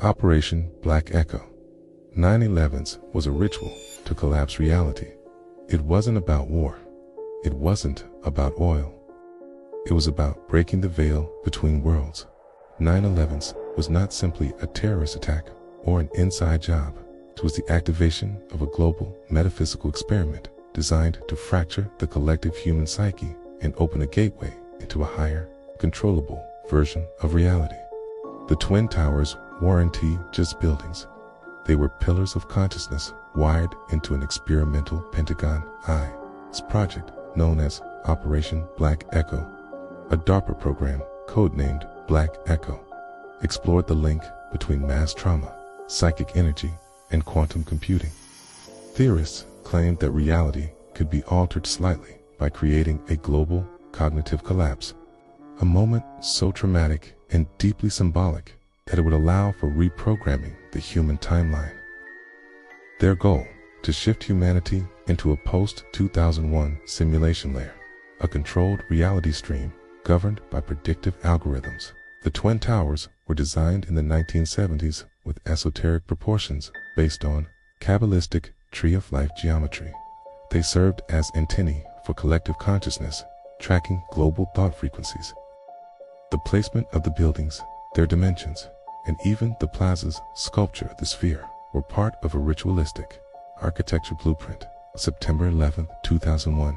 Operation Black Echo. 9/11 was a ritual to collapse reality. It wasn't about war. It wasn't about oil. It was about breaking the veil between worlds. 9/11 was not simply a terrorist attack or an inside job. It was the activation of a global metaphysical experiment designed to fracture the collective human psyche and open a gateway into a higher, controllable version of reality. The Twin Towers weren't just buildings. They were pillars of consciousness wired into an experimental Pentagon I's project known as Operation Black Echo. A DARPA program, codenamed Black Echo, explored the link between mass trauma, psychic energy, and quantum computing. Theorists claimed that reality could be altered slightly by creating a global cognitive collapse, a moment so traumatic and deeply symbolic that it would allow for reprogramming the human timeline. Their goal: to shift humanity into a post-2001 simulation layer, a controlled reality stream governed by predictive algorithms. The Twin Towers were designed in the 1970s with esoteric proportions based on Kabbalistic tree of life geometry. They served as antennae for collective consciousness, tracking global thought frequencies. The placement of the buildings, their dimensions, and even the plaza's sculpture, the sphere, were part of a ritualistic architecture blueprint. September 11, 2001,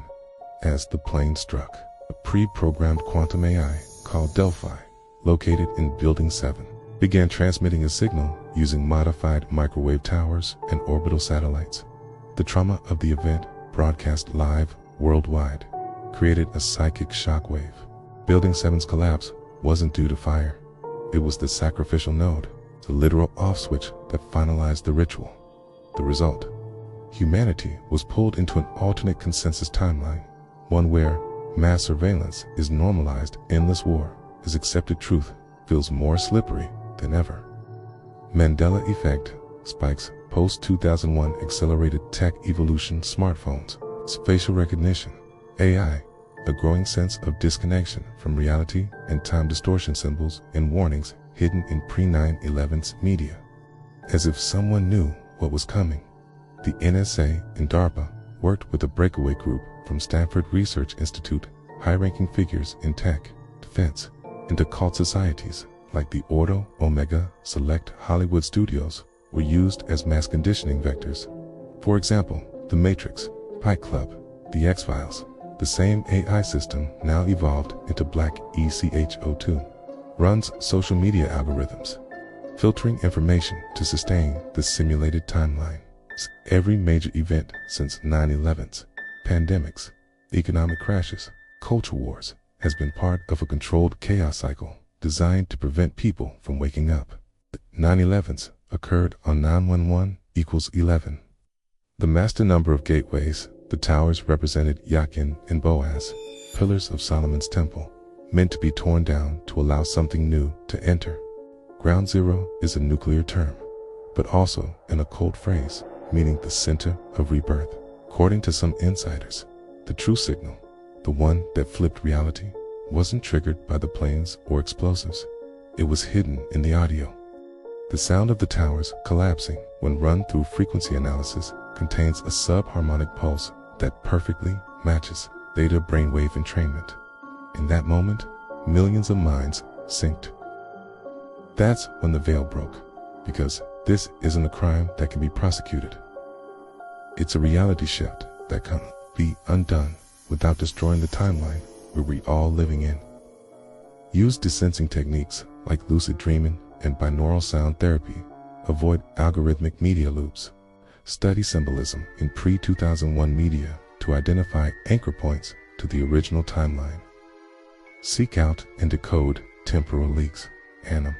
as the plane struck, a pre-programmed quantum AI called Delphi, located in Building 7, began transmitting a signal using modified microwave towers and orbital satellites. The trauma of the event, broadcast live worldwide, created a psychic shockwave. Building 7's collapse wasn't due to fire. It was the sacrificial node, the literal off switch that finalized the ritual. The result: humanity was pulled into an alternate consensus timeline, one where mass surveillance is normalized, endless war is accepted, truth feels more slippery than ever. Mandela effect spikes. Post-2001 accelerated tech evolution, smartphones, facial recognition, AI, a growing sense of disconnection from reality and time distortion, symbols and warnings hidden in pre-9/11's media. As if someone knew what was coming, the NSA and DARPA worked with a breakaway group from Stanford Research Institute, high-ranking figures in tech, defense, and occult societies like the Ordo Omega Select Hollywood Studios were used as mass conditioning vectors. For example, The Matrix, Fight Club, The X-Files. The same AI system, now evolved into Black ECHO2, runs social media algorithms, filtering information to sustain the simulated timeline. Every major event since 9/11's, pandemics, economic crashes, culture wars, has been part of a controlled chaos cycle designed to prevent people from waking up. 9/11's occurred on 9/11 = 11. The master number of gateways, the towers represented Yakin and Boaz, pillars of Solomon's temple, meant to be torn down to allow something new to enter. Ground zero is a nuclear term, but also an occult phrase meaning the center of rebirth. According to some insiders, the true signal, the one that flipped reality, wasn't triggered by the planes or explosives. It was hidden in the audio. The sound of the towers collapsing, when run through frequency analysis, contains a subharmonic pulse that perfectly matches theta brainwave entrainment. In that moment, millions of minds synced. That's when the veil broke, because this isn't a crime that can be prosecuted. It's a reality shift that can't be undone without destroying the timeline we're all living in. Use desensing techniques like lucid dreaming and binaural sound therapy. Avoid algorithmic media loops. Study symbolism in pre-2001 media to identify anchor points to the original timeline. Seek out and decode temporal leaks. Annam.